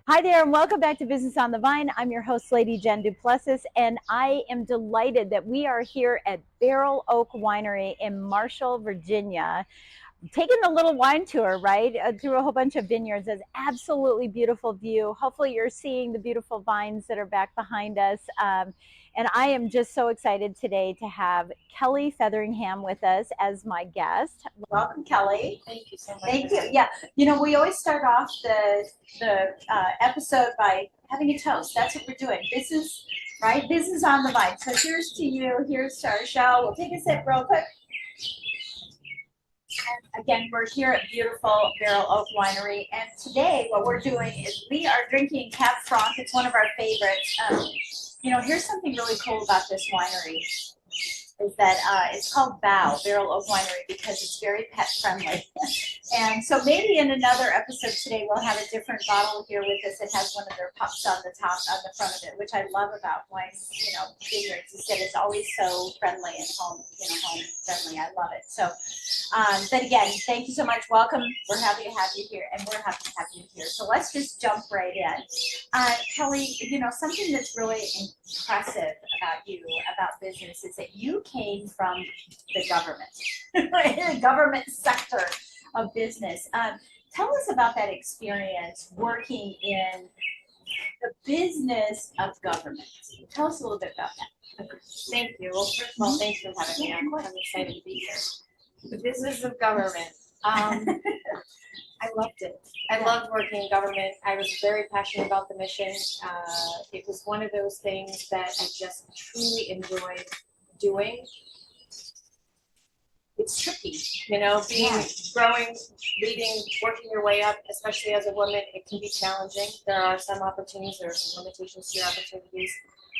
Hi there, and welcome back to Business on the Vine. I'm your host, Lady Jen Du Plessis, and I am delighted that we are here at Barrel Oak Winery in Marshall, Virginia, taking a little wine tour, right, through a whole bunch of vineyards. It's absolutely beautiful view. Hopefully you're seeing the beautiful vines that are back behind us. And I am just so excited today to have Kelly Featheringham with us as my guest. Welcome, Kelly. Thank you so much. Thank you. Yeah, we always start off the episode by having a toast. That's what we're doing. Business, right? Business on the vine. So here's to you. Here's to our show. We'll take a sip real quick. And again, we're here at beautiful Barrel Oak Winery, and today what we're doing is we are drinking Cab Franc. It's one of our favorites. Here's something really cool about this winery is that it's called Barrel Oak Winery, because it's very pet friendly. And so maybe in another episode today, we'll have a different bottle here with us. It has one of their pups on the top, on the front of it, which I love about wine, vineyards, is that it's always so friendly and home friendly. I love it. So, but again, thank you so much. Welcome. We're happy to have you here, and we're happy to have you here. So let's just jump right in. Kelly, something that's really impressive about you, about business, is that you came from the government, the government sector of business. Tell us about that experience working in the business of government. Tell us a little bit about that. Thank you. Well, first of all, thanks for having me. I'm excited to be here. The business of government. I loved it. I loved working in government. I was very passionate about the mission. It was one of those things that I just truly enjoyed doing. It's tricky, growing, leading, working your way up, especially as a woman, it can be challenging. There are some opportunities, there are some limitations to your opportunities.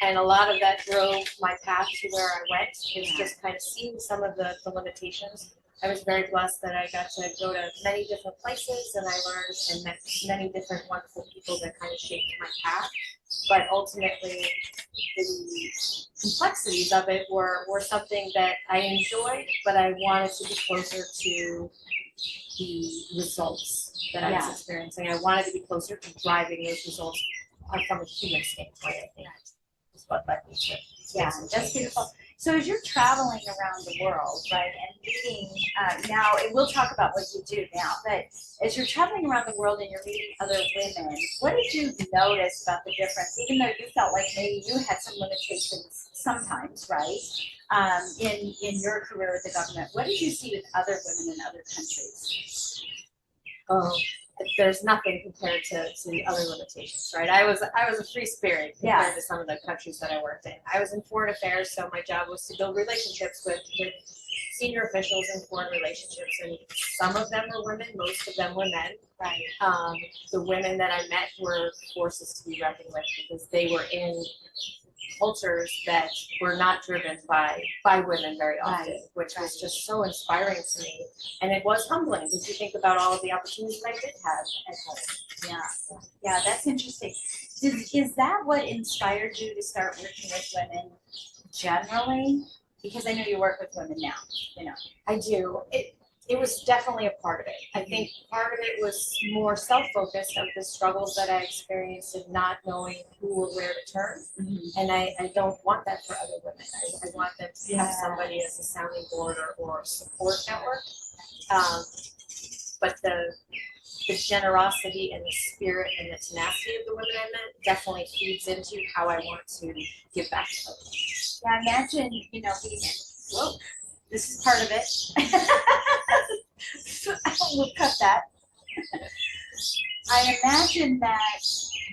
And a lot of that drove my path to where I went, is just kind of seeing some of the limitations. I was very blessed that I got to go to many different places, and I learned and met many different wonderful people that kind of shaped my path. But ultimately, the complexities of it were something that I enjoyed, but I wanted to be closer to the results that I was experiencing. I wanted to be closer to driving those results from a human standpoint, I think. That's what led me to. Yeah, that's beautiful. So as you're traveling around the world, right, and meeting, now, and we'll talk about what you do now, but as you're traveling around the world and you're meeting other women, what did you notice about the difference, even though you felt like maybe you had some limitations sometimes, right, in your career with the government? What did you see with other women in other countries? Oh, there's nothing compared to the other limitations, right? I was a free spirit compared to some of the countries that I worked in. I was in foreign affairs, so my job was to build relationships with senior officials in foreign relationships, and some of them were women, most of them were men. Right. The women that I met were forces to be reckoned with, because they were in cultures that were not driven by women very often, which was just so inspiring to me. And it was humbling, because you think about all of the opportunities that I did have at home. Yeah, that's interesting. Is that what inspired you to start working with women generally? Because I know you work with women now, I do. It was definitely a part of it. I think part of it was more self-focused of the struggles that I experienced of not knowing who or where to turn. Mm-hmm. And I don't want that for other women. I want them to have somebody as a sounding board or support network. But the generosity and the spirit and the tenacity of the women I met definitely feeds into how I want to give back to others. Yeah, imagine, being whoa. This is part of it. We'll cut that. I imagine that,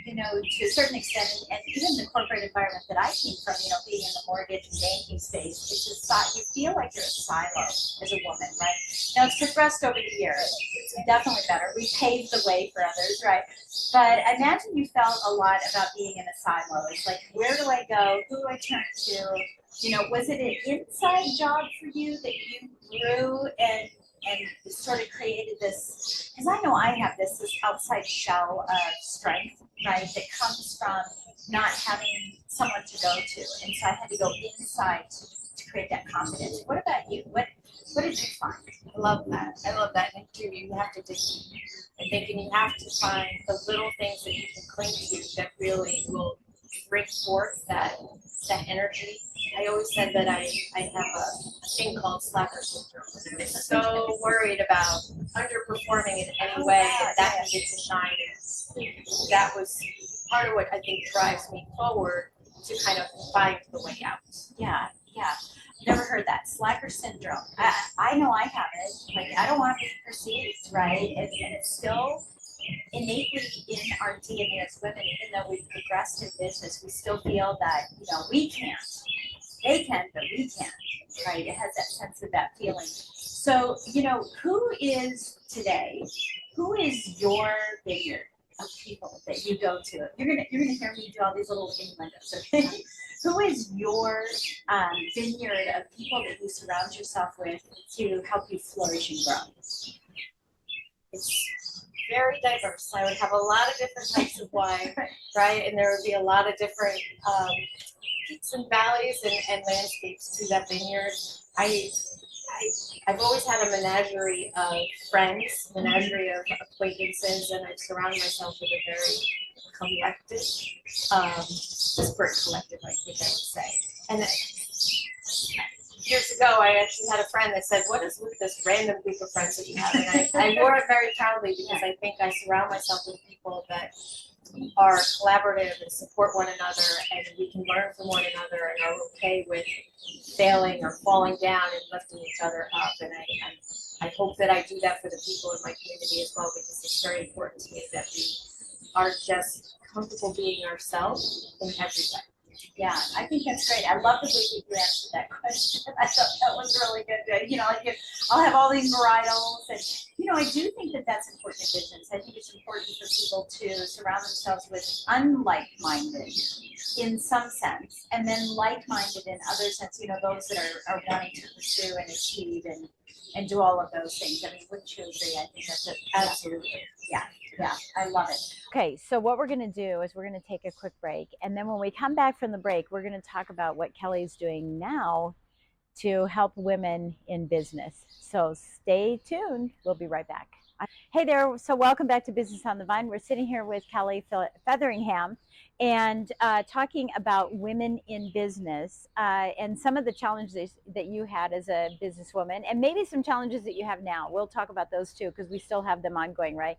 to a certain extent, and even the corporate environment that I came from, being in the mortgage and banking space, it's just, you feel like you're a silo as a woman, right? Now, it's progressed over the years. It's definitely better. We paved the way for others, right? But I imagine you felt a lot about being in a silo. It's like, where do I go? Who do I turn to? Was it an inside job for you that you grew and sort of created this? Because I know I have this outside shell of strength, right, that comes from not having someone to go to. And so I had to go inside to create that confidence. What about you? What did you find? I love that. I love that. And too, you have to dig deep. I think, and you have to find the little things that you can cling to that really will bring forth that energy. I always said that I have a thing called slacker syndrome. And I'm so worried about underperforming in any way that can get to shine. And that was part of what I think drives me forward to kind of find the way out. Yeah. Never heard that. Slacker syndrome. I know I have it. Like, I don't want to be perceived, right? And it's still innately in our DNA as women, even though we've progressed in business, we still feel that, we can't. They can, but we can't, right? It has that sense of that feeling. So, who is your vineyard of people that you go to? You're gonna hear me do all these little innuendos, okay? Who is your vineyard of people that you surround yourself with to help you flourish and grow? It's very diverse. I would have a lot of different types of wine, right? And there would be a lot of different peaks and valleys and landscapes to that vineyard. I've always had a menagerie of friends, menagerie of acquaintances, and I've surrounded myself with a very collective, disparate collective, I think I would say. And years ago, I actually had a friend that said, "What is with this random group of friends that you have?" And I wore it very proudly because I think I surround myself with people that are collaborative and support one another, and we can learn from one another and are okay with failing or falling down and lifting each other up. And I hope that I do that for the people in my community as well, because it's very important to me that we are just comfortable being ourselves in every way. Yeah, I think that's great. I love the way that you answered that question. I thought that was really good. I'll have all these varietals, and I do think that that's important in business. I think it's important for people to surround themselves with unlike-minded in some sense, and then like-minded in other sense. Those that are wanting to pursue and achieve and do all of those things. I mean, wouldn't you agree? I think that's Absolutely. Yeah, I love it. Okay, so what we're going to do is we're going to take a quick break, and then when we come back from the break, we're going to talk about what Kelly's doing now to help women in business. So stay tuned. We'll be right back. Hey there. So welcome back to Business on the Vine. We're sitting here with Kelly Featheringham and talking about women in business and some of the challenges that you had as a businesswoman, and maybe some challenges that you have now. We'll talk about those too, because we still have them ongoing, right?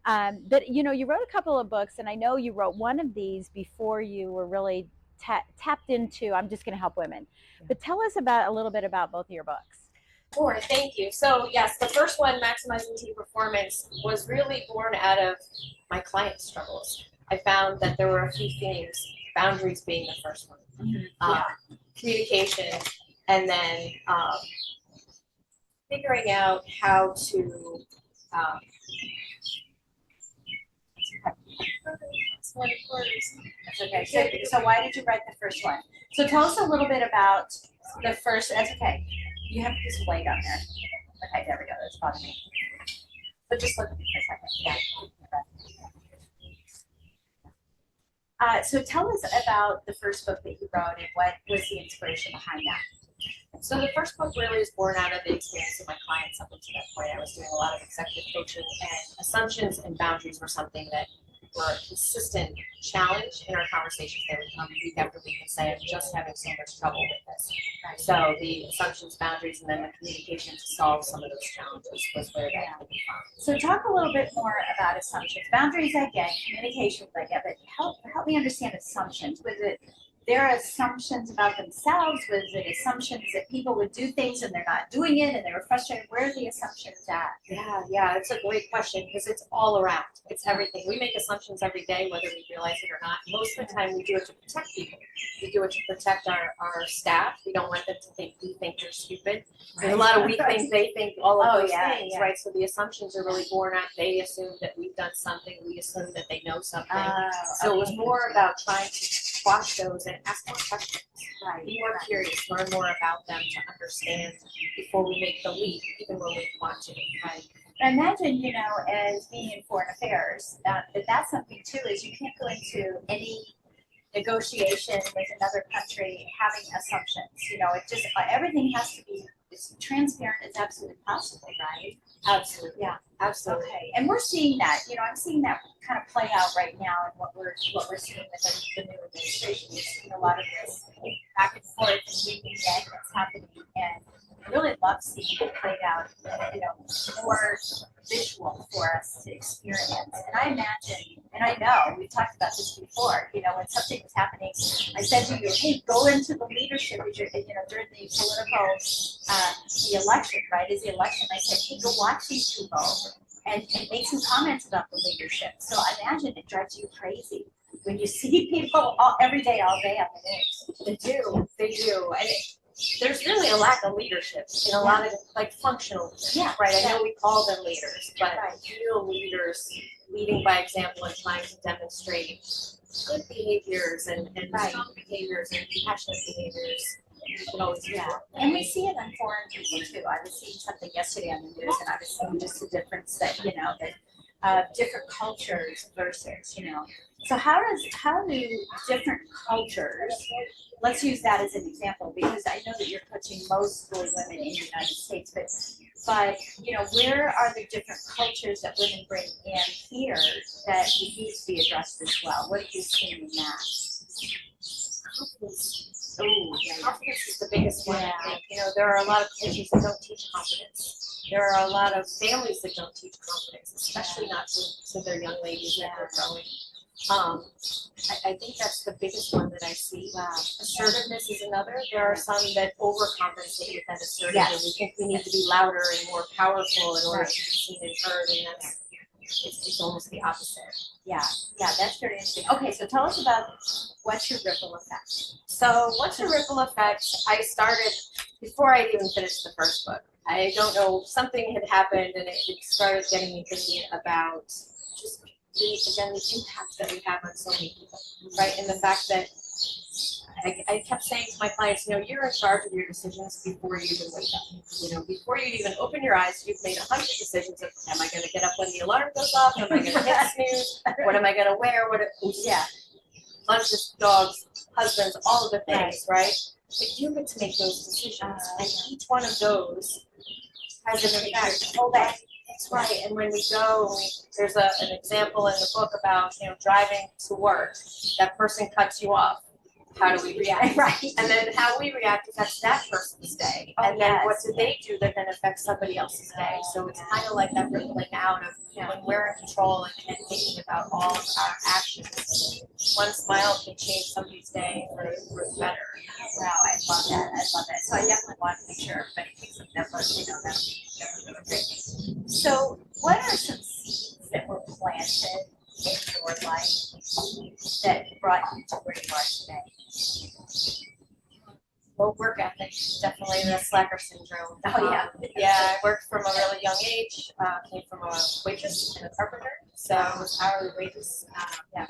But you wrote a couple of books, and I know you wrote one of these before you were really tapped into, I'm just going to help women. But tell us a little bit about both of your books. Sure, thank you. So yes, the first one, Maximizing Team Performance, was really born out of my client struggles. I found that there were a few themes, boundaries being the first one, communication, and then figuring out how to That's okay. So why did you write the first one? So tell us a little bit about the first. That's okay. You have a piece of light on there. Okay, there we go. That's bothering me. But just look at me for a second. Yeah. So tell us about the first book that you wrote and what was the inspiration behind that? So the first book really was born out of the experience of my clients up until that point. I was doing a lot of executive coaching, and assumptions and boundaries were something that were a consistent challenge in our conversations. They would come week after week and say, "I'm just having so much trouble with this." Right. So the assumptions, boundaries, and then the communication to solve some of those challenges was where that came from. So talk a little bit more about assumptions. Boundaries I get, communication I get, but help me understand assumptions. Was it their assumptions about themselves? Was it assumptions that people would do things and they're not doing it and they were frustrated? Where are the assumptions at? Yeah, it's a great question because it's all around. It's everything. We make assumptions every day, whether we realize it or not. Most of the time we do it to protect people. We do it to protect our staff. We don't want them to think we think they're stupid. There's a lot of we think, they think, all of those things, right? So the assumptions are really born out. They assume that we've done something. We assume that they know something. So it was more about trying to squash those and ask more questions. Right. Be more curious, learn more about them to understand before we make the leap, even when we want to. Right. I imagine, as being in foreign affairs, that's something too, is you can't go into any negotiation with another country, having assumptions. You know, it just everything has to be as transparent as absolutely possible, right? Absolutely. Yeah. Absolutely. Okay, and we're seeing that. You know, I'm seeing that kind of play out right now, and what we're seeing with the new administration. We're seeing a lot of this back and forth and yin and yang that's happening, and I really love seeing it played out. You know, more visual for us to experience. And I imagine, and I know we've talked about this before. You know, when something was happening, I said to you, "Hey, go into the leadership." You know, during the political, the election, right? Is the election? I said, "Hey, go watch these people and make some comments about the leadership." So I imagine it drives you crazy when you see people every day, all day on the news. They do, and there's really a lack of leadership in a lot of like functional leaders, Yeah, right? I yeah. know we call them leaders, but Right. real leaders leading by example and trying to demonstrate good behaviors and Right. strong behaviors and compassionate behaviors. You can always do Yeah, that. and we see it on foreign people too. I was seeing something yesterday on the news, and I was seeing just the difference that different cultures versus So how do different cultures? Let's use that as an example because I know that you're coaching mostly women in the United States, but where are the different cultures that women bring in here that needs to be addressed as well? What are you seeing in that? Confidence. Confidence is the biggest one. I think. There are a lot of cultures that don't teach confidence. There are a lot of families that don't teach confidence, especially not to their young ladies that are growing. I think that's the biggest one that I see. Wow. Assertiveness is another. There are some that overcompensate with that assertiveness. Yes. We think we need to be louder and more powerful in order to be seen and heard, and it's almost the opposite. Yeah, that's very interesting. Okay, so tell us about what's your ripple effect. So what's your ripple effect? I started before I even finished the first book. I don't know, something had happened and it started getting me thinking about just the impact that we have on so many people, right? And the fact that I kept saying to my clients, you're in charge of your decisions before you even wake up. Before you even open your eyes, you've made 100 decisions of, am I going to get up when the alarm goes off? Am I going to hit snooze? What am I going to wear? Lunches, dogs, husbands, all of the things, right? But you get to make those decisions, and each one of those has an impact. That's right. And when we go, there's an example in the book about driving to work. That person cuts you off. How do we react? Right. And then how we react affects that person's day. And then what do they do that then affects somebody else's day? So it's kind of like that rippling out of when we're in control and thinking about all of our actions. One smile can change somebody's day for the better. Wow, I love that. So I definitely want to make sure everybody picks up that book. That would be really great. So what are some seeds that were planted in your life that brought you to where you are today? Well, work ethic, definitely the slacker syndrome. Oh yeah. I worked from a really young age, came from a waitress and a carpenter, so it was hourly wages. My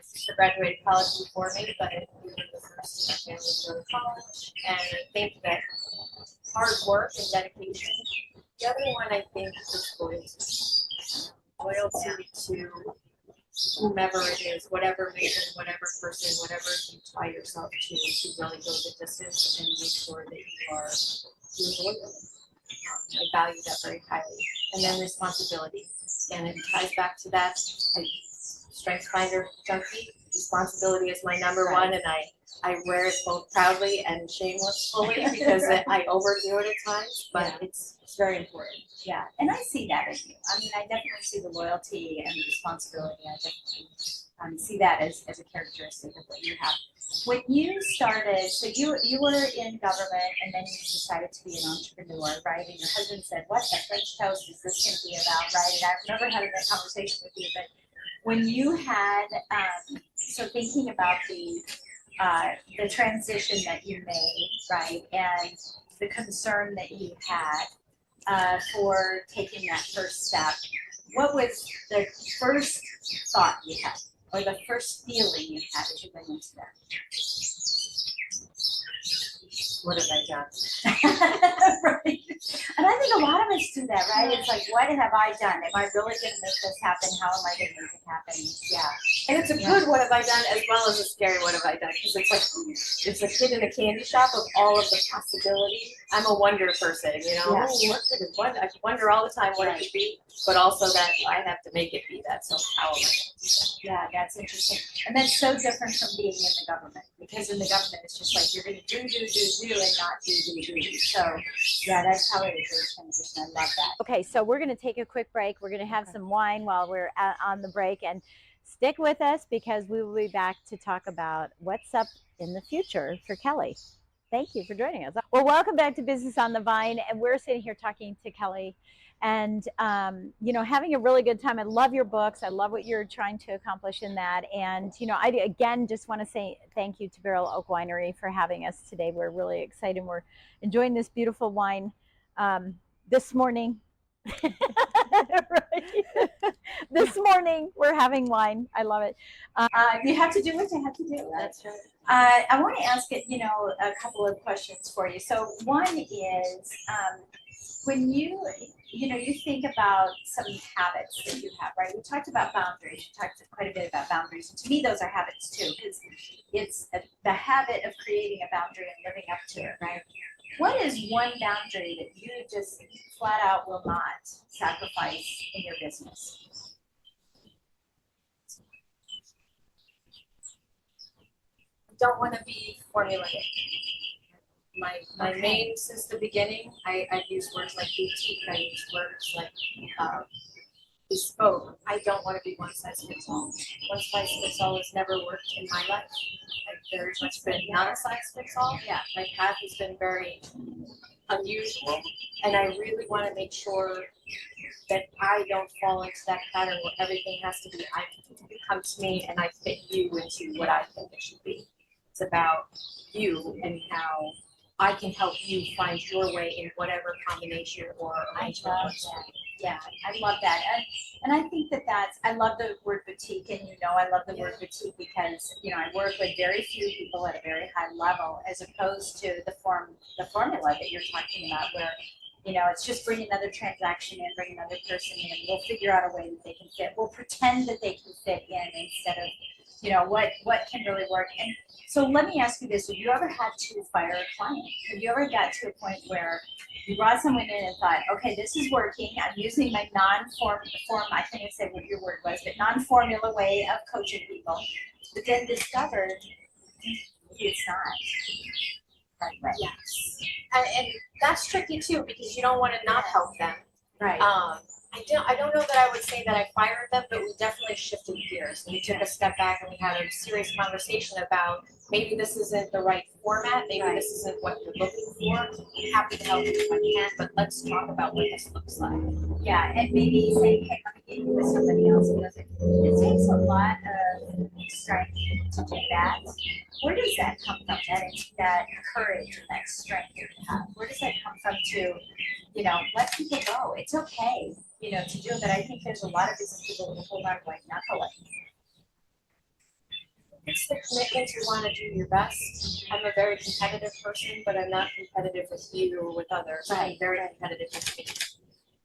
sister graduated college before me, but we were the first in my family to go to college, and I think that hard work and dedication. The other one I think is loyalty. Loyalty to whomever it is, whatever mission, whatever person, whatever you tie yourself to really go the distance and make sure that you are loyal. I value that very highly. And then responsibility. And it ties back to that. Strength finder junkie. Responsibility is my number one, and I wear it both proudly and shamelessly because I overdo it at times, but it's very important. Yeah, and I see that in you. I mean, I definitely see the loyalty and the responsibility. I definitely see that as a characteristic of what you have. When you started, so you were in government and then you decided to be an entrepreneur, right? And your husband said, what the French toast is this going to be about, right? And I remember having that conversation with you, but when you had, so thinking about the transition that you made, right, and the concern that you had for taking that first step, what was the first thought you had, or the first feeling you had as you went into that? What have I done? Right. And I think a lot of us do that, right? It's like, what have I done? Am I really going to make this happen? How am I going to make it happen? Yeah. And it's a good what have I done as well as a scary what have I done, because it's like it's a kid in a candy shop of all of the possibility. I'm a wonder person, you know. Yeah. Oh, what could it wonder? I wonder all the time what it could be, but also that I have to make it be that. So how am I going to do that? Yeah, that's interesting. And that's so different from being in the government, because in the government, it's just like you're going to do, and not do. So, yeah, that's probably a great transition. I love that. Okay, so we're going to take a quick break. We're going to have some wine while we're on the break, and stick with us because we will be back to talk about what's up in the future for Kelly. Thank you for joining us. Well, welcome back to Business on the Vine, and we're sitting here talking to Kelly and having a really good time. I love your books. I love what you're trying to accomplish in that. And I again just want to say thank you to Barrel Oak Winery for having us today. We're really excited. We're enjoying this beautiful wine this morning. This morning we're having wine. I love it. You have to do what you have to do. That's right. I want to ask it, a couple of questions for you. So one is, when you think about some habits that you have, right? We talked about boundaries. You talked quite a bit about boundaries. And to me, those are habits too, because it's the habit of creating a boundary and living up to it, right? What is one boundary that you just flat out will not sacrifice in your business? I don't want to be formulaic. My main, since the beginning, I've used words like boutique, I use words like bespoke. I don't want to be one size fits all. One size fits all has never worked in my life. I've very much been not a size fits all. Yeah, my path has been very unusual, and I really want to make sure that I don't fall into that pattern where everything has to be, you come to me and I fit you into what I think it should be. It's about you and how I can help you find your way in whatever combination or arrangement works for you. Yeah, I love that. And I think I love the word boutique, and I love the word boutique because, I work with very few people at a very high level, as opposed to the formula that you're talking about, where, it's just bring another transaction in, bring another person in, we'll figure out a way that they can fit. We'll pretend that they can fit in instead of, what can really work. And so let me ask you this, have you ever had to fire a client? Have you ever got to a point where you brought someone in and thought, okay, this is working, I'm using my I can't even say what your word was, but non-formula way of coaching people, but then discovered it's not. Right. Yes. And that's tricky too, because you don't want to not help them. Right. I don't know that I would say that I fired them, but we definitely shifted gears. We took a step back and we had a serious conversation about maybe this isn't the right format, maybe this isn't what you're looking for. I'm happy to help you if I can, but let's talk about what this looks like. Yeah, and maybe saying, hey, let me get you with somebody else who does it. It takes a lot of strength to do that. Where does that come from? That courage and that strength that you have. Where does that come from to, let people go? It's okay, to do it. But I think there's a lot of business people who hold on like knuckling. It's the commitment to want to do your best. I'm a very competitive person, but I'm not competitive with you or with others. I'm very competitive with me.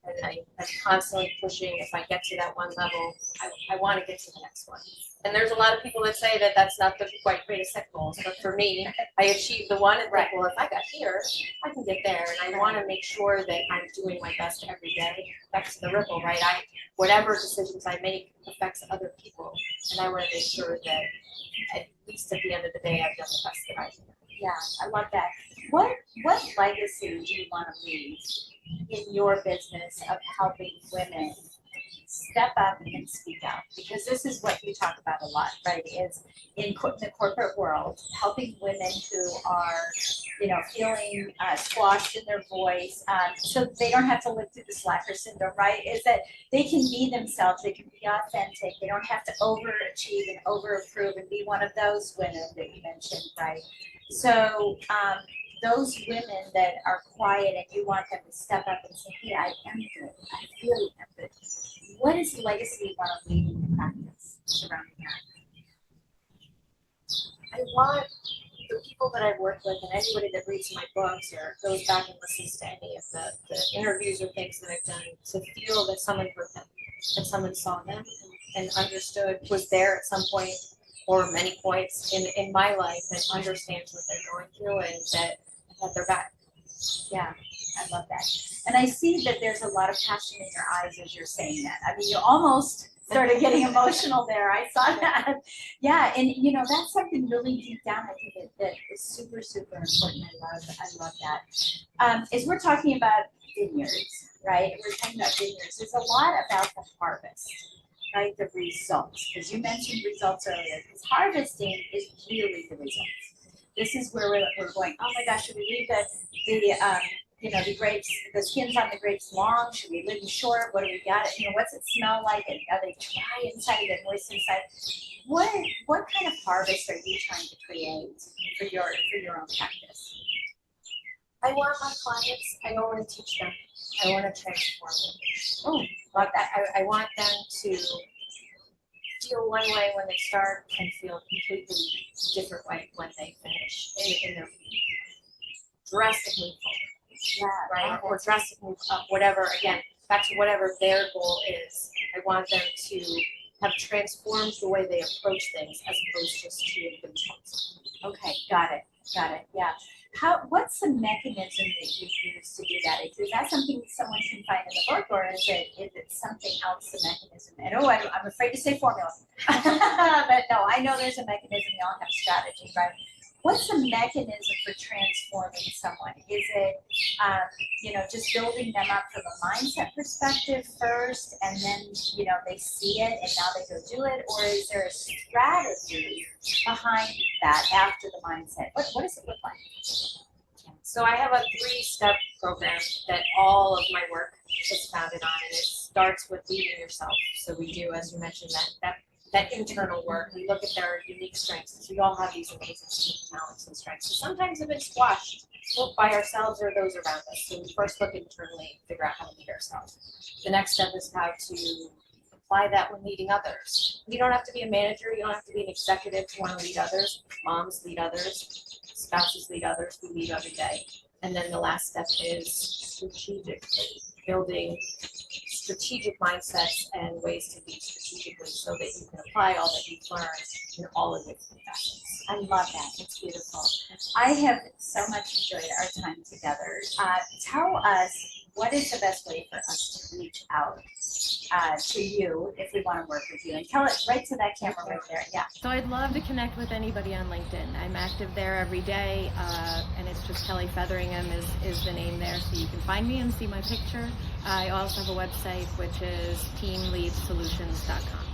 And I'm constantly pushing. If I get to that one level, I want to get to the next one. And there's a lot of people that say that that's not the quite way to set goals. But for me, I achieved the one and think, well, if I got here, I can get there. And I want to make sure that I'm doing my best every day. Back to the ripple, right? Whatever decisions I make affects other people. And I want to make sure that at least at the end of the day, I've done the best that I can. Yeah, I love that. What legacy do you want to leave in your business of helping women step up and speak out? Because this is what you talk about a lot, right? Is in the corporate world, helping women who are, feeling squashed in their voice, so they don't have to live through the slacker syndrome, right? Is that they can be themselves, they can be authentic, they don't have to overachieve and overapprove and be one of those women that you mentioned, right? So those women that are quiet and you want them to step up and say, hey, I am good, I really am good. What is the legacy you want to leave in the practice surrounding that? I want the people that I've worked with and anybody that reads my books or goes back and listens to any of the interviews or things that I've done to feel that someone heard them, that someone saw them, and understood, was there at some point or many points in my life, and understands what they're going through, and that I have their back. Yeah, I love that. And I see that there's a lot of passion in your eyes as you're saying that. I mean, you almost started getting emotional there. I saw that. Yeah, and you know, that's something really deep down, I think that is super, super important. I love that. As we're talking about vineyards, right? We're talking about vineyards. There's a lot about the harvest, right? The results, because you mentioned results earlier. Because harvesting is really the results. This is where we're going, oh my gosh, should we leave the grapes, the skins on the grapes long? Should we leave them short? What do we got? You know, what's it smell like? Are they dry inside? Are they moist inside? What kind of harvest are you trying to create for your own practice? I want my clients, I don't want to teach them, I want to transform them. Oh, Like I want them to feel one way when they start and feel a completely different way when they finish in their drastic move forward, yeah, right? Or drastic move up, whatever, again, back to whatever their goal is. I want them to have transformed the way they approach things as opposed just to themselves. Okay, got it, yeah. What's the mechanism that you use to do that? Is that something someone can find in the book, or is it something else, the mechanism? And I'm afraid to say formula. But no, I know there's a mechanism, we all have strategies, right? What's the mechanism for transforming someone? Is it, just building them up from a mindset perspective first, and then, they see it and now they go do it? Or is there a strategy behind that after the mindset? What does it look like? So I have a 3-step program that all of my work is founded on, and it starts with leading yourself. So we do, as you mentioned, that internal work. We look at their unique strengths, because we all have these amazing talents and strengths. So sometimes they've been squashed by ourselves or those around us. So we first look internally and figure out how to lead ourselves. The next step is how to apply that when leading others. You don't have to be a manager, you don't have to be an executive to want to lead others. Moms lead others, spouses lead others, we lead every day. And then the last step is strategically building strategic mindsets and ways to lead strategically so that you can apply all that you've learned in all of its facets. I love that. It's beautiful. I have so much enjoyed our time together. Tell us, what is the best way for us to reach out to you if we want to work with you? And tell it right to that camera right there. Yeah. So I'd love to connect with anybody on LinkedIn. I'm active there every day, and it's just Kelly Featheringham is the name there, so you can find me and see my picture. I also have a website, which is teamleadsolutions.com.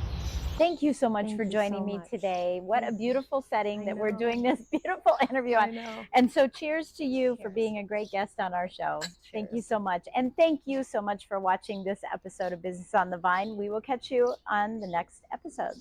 Thank you so much Thank for you joining so me much. today. What a beautiful setting I that we're know. doing this beautiful interview I on. know. And so cheers to you for Cheers. being a great guest on our show. Thank you Cheers. so much. And thank you so much for watching this episode of Business on the Vine. We will catch you on the next episode.